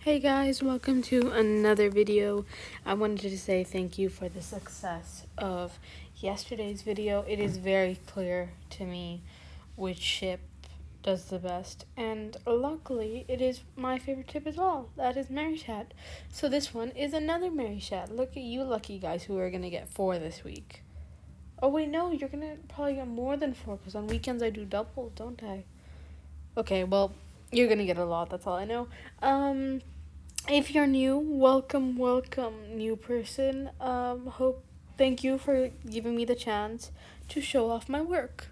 Hey guys, welcome to another video. I wanted to say thank you for the success of yesterday's video. It is very clear to me which ship does the best, and luckily it is my favorite ship as well. That is Marichat. So this one is another Marichat. Look at you lucky guys who are gonna get 4 this week. Oh wait, no, you're gonna probably get more than 4 because on weekends I do double, don't I? Okay, well, you're gonna get a lot, that's all I know. If you're new, welcome, new person. Thank you for giving me the chance to show off my work.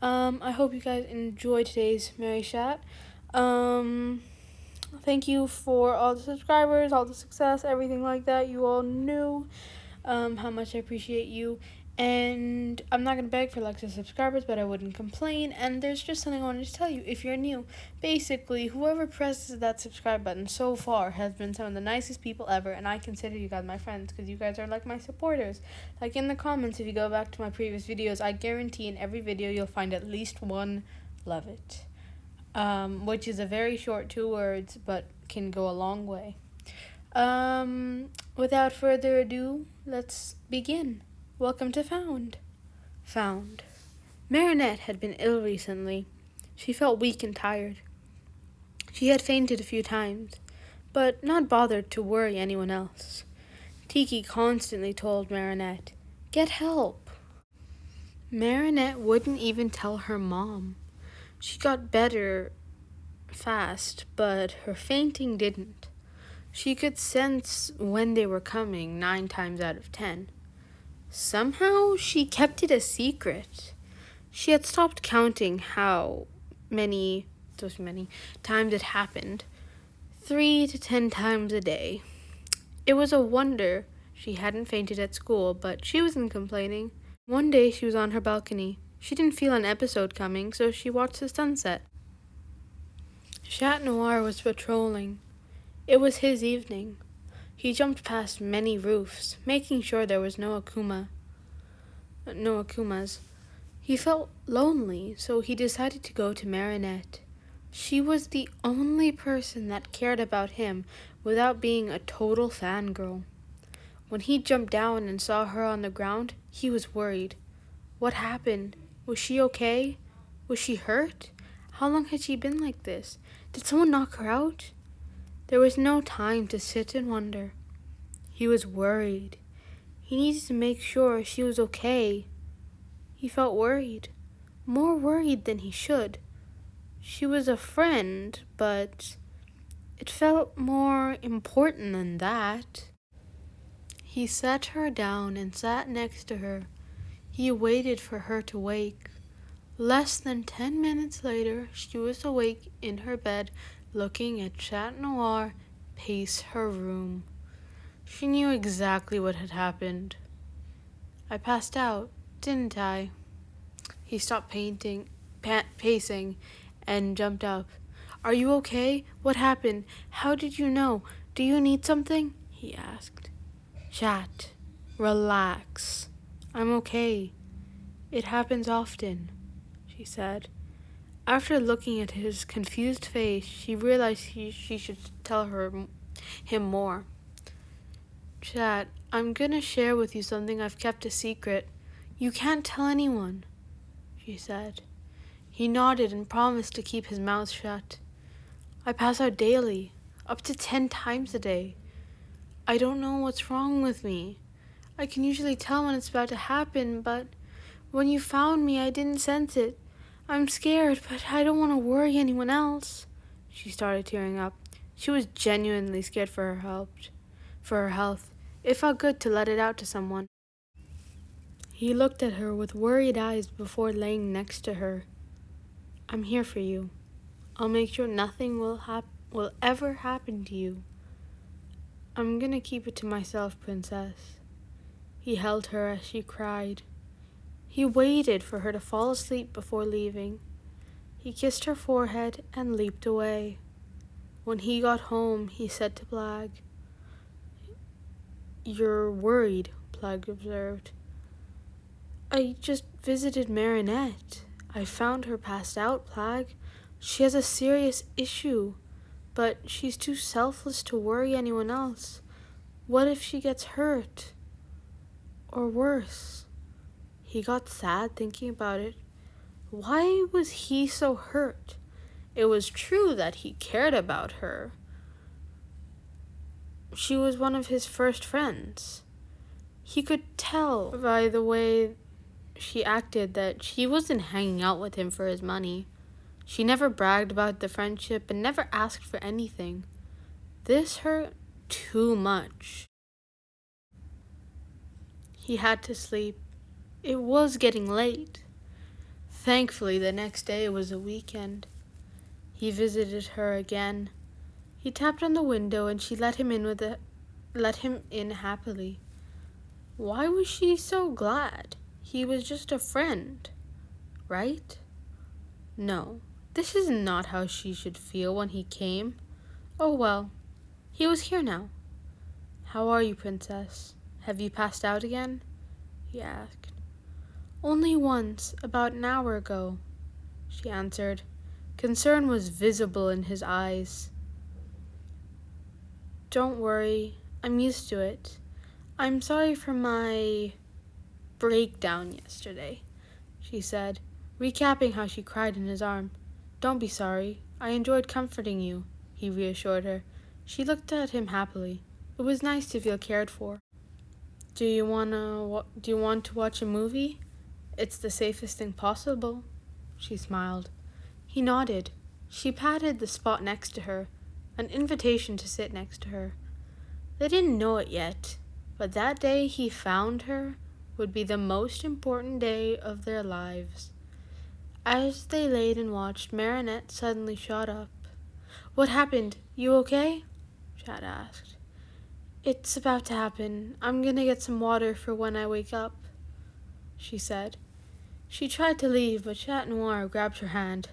I hope you guys enjoyed today's Marichat. Thank you for all the subscribers, all the success, everything like that. You all knew how much I appreciate you. And I'm not going to beg for lots of subscribers, but I wouldn't complain. And there's just something I wanted to tell you. If you're new, basically, whoever presses that subscribe button so far has been some of the nicest people ever. And I consider you guys my friends because you guys are like my supporters. Like in the comments, if you go back to my previous videos, I guarantee in every video you'll find at least one love it. Which is a very short 2 words, but can go a long way. Without further ado, let's begin. Welcome to Found. Marinette had been ill recently. She felt weak and tired. She had fainted a few times, but not bothered to worry anyone else. Tiki constantly told Marinette, "Get help." Marinette wouldn't even tell her mom. She got better fast, but her fainting didn't. She could sense when they were coming 9 times out of 10. Somehow, she kept it a secret. She had stopped counting how many times it happened. 3 to 10 times a day. It was a wonder she hadn't fainted at school, but she wasn't complaining. One day, she was on her balcony. She didn't feel an episode coming, so she watched the sunset. Chat Noir was patrolling. It was his evening. He jumped past many roofs, making sure there was no Akumas. He felt lonely, so he decided to go to Marinette. She was the only person that cared about him without being a total fangirl. When he jumped down and saw her on the ground, he was worried. What happened? Was she okay? Was she hurt? How long had she been like this? Did someone knock her out? There was no time to sit and wonder. He was worried. He needed to make sure she was okay. He felt worried. More worried than he should. She was a friend, but it felt more important than that. He sat her down and sat next to her. He waited for her to wake. Less than 10 minutes later, she was awake in her bed, looking at Chat Noir pace her room. She knew exactly what had happened. "I passed out, didn't I?" He stopped pacing and jumped up. "Are you okay? What happened? How did you know? Do you need something?" he asked. "Chat, relax. I'm okay. It happens often," she said. After looking at his confused face, she realized she should tell him more. "Chat, I'm gonna share with you something I've kept a secret. You can't tell anyone," she said. He nodded and promised to keep his mouth shut. "I pass out daily, up to 10 times a day. I don't know what's wrong with me. I can usually tell when it's about to happen, but when you found me, I didn't sense it. I'm scared, but I don't want to worry anyone else." She started tearing up. She was genuinely scared for her health. It felt good to let it out to someone. He looked at her with worried eyes before laying next to her. "I'm here for you. I'll make sure nothing will ever happen to you. I'm gonna keep it to myself, princess." He held her as she cried. He waited for her to fall asleep before leaving. He kissed her forehead and leaped away. When he got home, he said to Plag, "You're worried," Plag observed. "I just visited Marinette. I found her passed out, Plag. She has a serious issue. but she's too selfless to worry anyone else. What if she gets hurt? Or worse? He got sad thinking about it. Why was he so hurt? It was true that he cared about her. She was one of his first friends. He could tell by the way she acted that she wasn't hanging out with him for his money. She never bragged about the friendship and never asked for anything. This hurt too much. He had to sleep. It was getting late. Thankfully, the next day was a weekend. He visited her again. He tapped on the window and she let him in happily. Why was she so glad? He was just a friend, right? No, this is not how she should feel when he came. Oh well, he was here now. How are you, princess? Have you passed out again? He asked. Only once, about an hour ago, she answered. Concern was visible in his eyes. Don't worry, I'm used to it. I'm sorry for my breakdown yesterday, she said, recapping how she cried in his arm. Don't be sorry. I enjoyed comforting you, he reassured her. She looked at him happily. It was nice to feel cared for. Do you want to watch a movie? It's the safest thing possible, she smiled. He nodded. She patted the spot next to her, an invitation to sit next to her. They didn't know it yet, but that day he found her would be the most important day of their lives. As they laid and watched, Marinette suddenly shot up. What happened? You okay? Chad asked. It's about to happen. I'm gonna get some water for when I wake up, she said. She tried to leave, but Chat Noir grabbed her hand.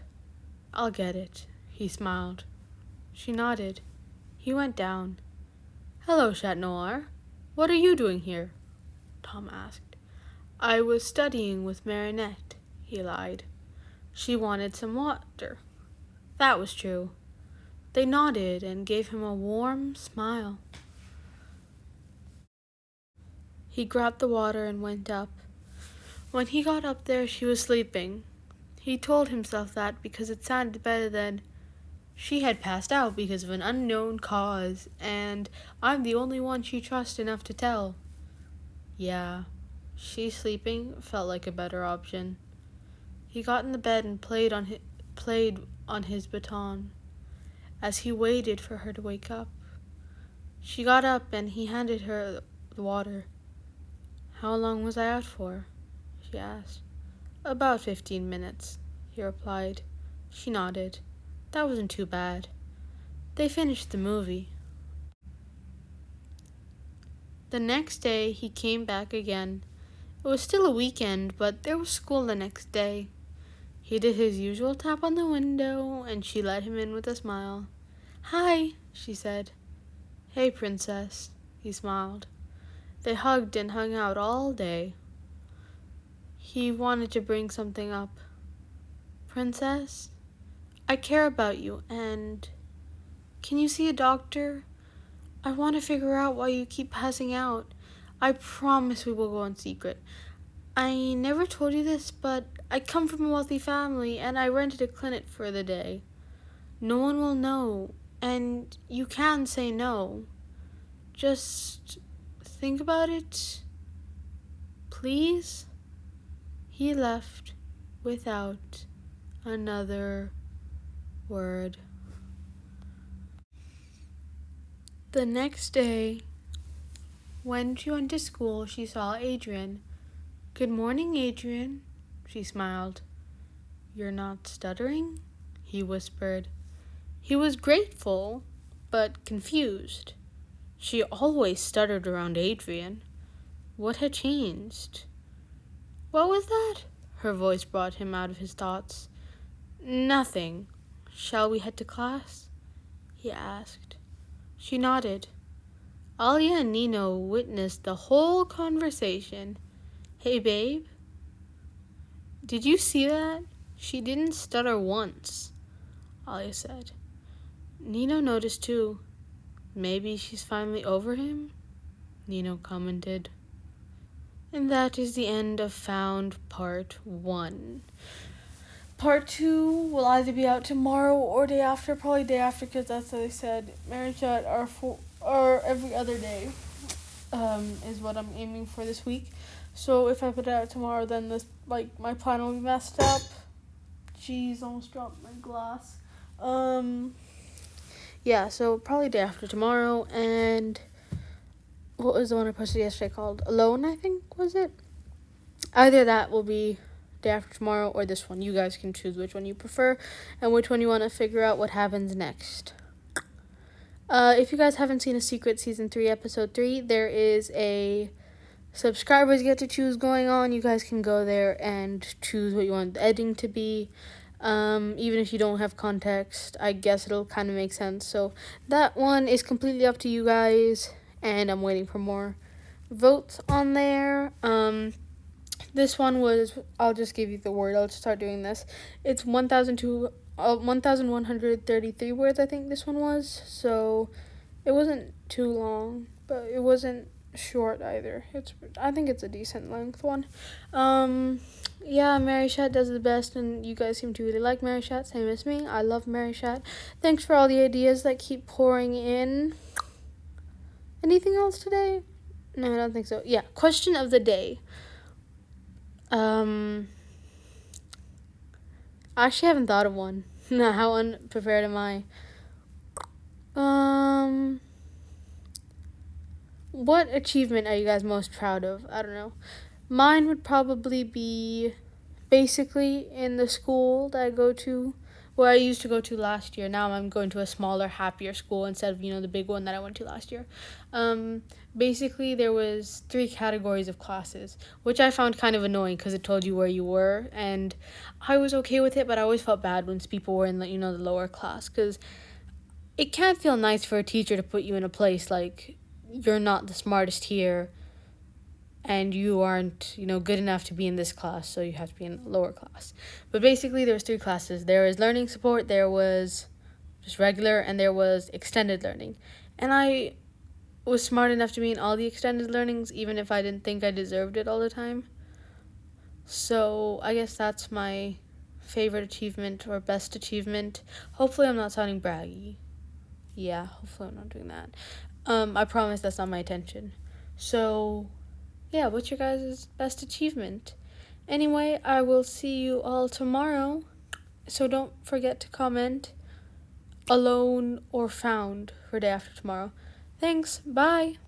I'll get it, he smiled. She nodded. He went down. Hello, Chat Noir. What are you doing here? Tom asked. I was studying with Marinette, he lied. She wanted some water. That was true. They nodded and gave him a warm smile. He grabbed the water and went up. When he got up there, she was sleeping. He told himself that because it sounded better than, she had passed out because of an unknown cause, and I'm the only one she trusts enough to tell. Yeah, she sleeping felt like a better option. He got in the bed and played on his baton as he waited for her to wake up. She got up and he handed her the water. How long was I out for? She asked. About 15 minutes, he replied. She nodded. That wasn't too bad. They finished the movie. The next day, he came back again. It was still a weekend, but there was school the next day. He did his usual tap on the window, and she let him in with a smile. Hi, she said. Hey, princess, he smiled. They hugged and hung out all day. He wanted to bring something up. Princess, I care about you, and can you see a doctor? I want to figure out why you keep passing out. I promise we will go in secret. I never told you this, but I come from a wealthy family, and I rented a clinic for the day. No one will know, and you can say no. Just think about it, please? He left without another word. The next day, when she went to school, she saw Adrian. Good morning, Adrian, she smiled. You're not stuttering? He whispered. He was grateful, but confused. She always stuttered around Adrian. What had changed? What was that? Her voice brought him out of his thoughts. Nothing. Shall we head to class? He asked. She nodded. Alia and Nino witnessed the whole conversation. Hey, babe. Did you see that? She didn't stutter once, Alia said. Nino noticed too. Maybe she's finally over him? Nino commented. And that is the end of Found Part 1. Part 2 will either be out tomorrow or day after, probably day after, because that's what they said. Marichat are every other day, is what I'm aiming for this week. So if I put it out tomorrow, then my plan will be messed up. Jeez, almost dropped my glass. Yeah, so probably day after tomorrow, and what was the one I posted yesterday called? Alone, I think, was it? Either that will be day after tomorrow or this one. You guys can choose which one you prefer and which one you want to figure out what happens next. If you guys haven't seen A Secret Season 3, Episode 3, there is a subscribers get to choose going on. You guys can go there and choose what you want the editing to be. Even if you don't have context, I guess it'll kind of make sense. So that one is completely up to you guys, and I'm waiting for more votes on there. This one was, I'll just give you the word, I'll start doing this. It's 1,133 words, I think this one was. So it wasn't too long, but it wasn't short either. I think it's a decent length one. Yeah, Marichat does the best, and you guys seem to really like Marichat, same as me. I love Marichat. Thanks for all the ideas that keep pouring in. Anything else today? No, I don't think so. Yeah, question of the day. I actually haven't thought of one. How unprepared am I? What achievement are you guys most proud of? I don't know. Mine would probably be basically in the school that I go to, where I used to go to last year. Now I'm going to a smaller, happier school instead of, the big one that I went to last year. Basically, there was 3 categories of classes, which I found kind of annoying because it told you where you were, and I was okay with it, but I always felt bad when people were in, the lower class, because it can't feel nice for a teacher to put you in a place like you're not the smartest here, and you aren't, good enough to be in this class, so you have to be in a lower class. But basically, there was 3 classes. There was learning support, there was just regular, and there was extended learning. And I was smart enough to be in all the extended learnings, even if I didn't think I deserved it all the time. So I guess that's my favorite achievement or best achievement. Hopefully I'm not sounding braggy. Yeah, hopefully I'm not doing that. I promise that's not my intention. So yeah, what's your guys' best achievement? Anyway, I will see you all tomorrow. So don't forget to comment alone or found for day after tomorrow. Thanks. Bye.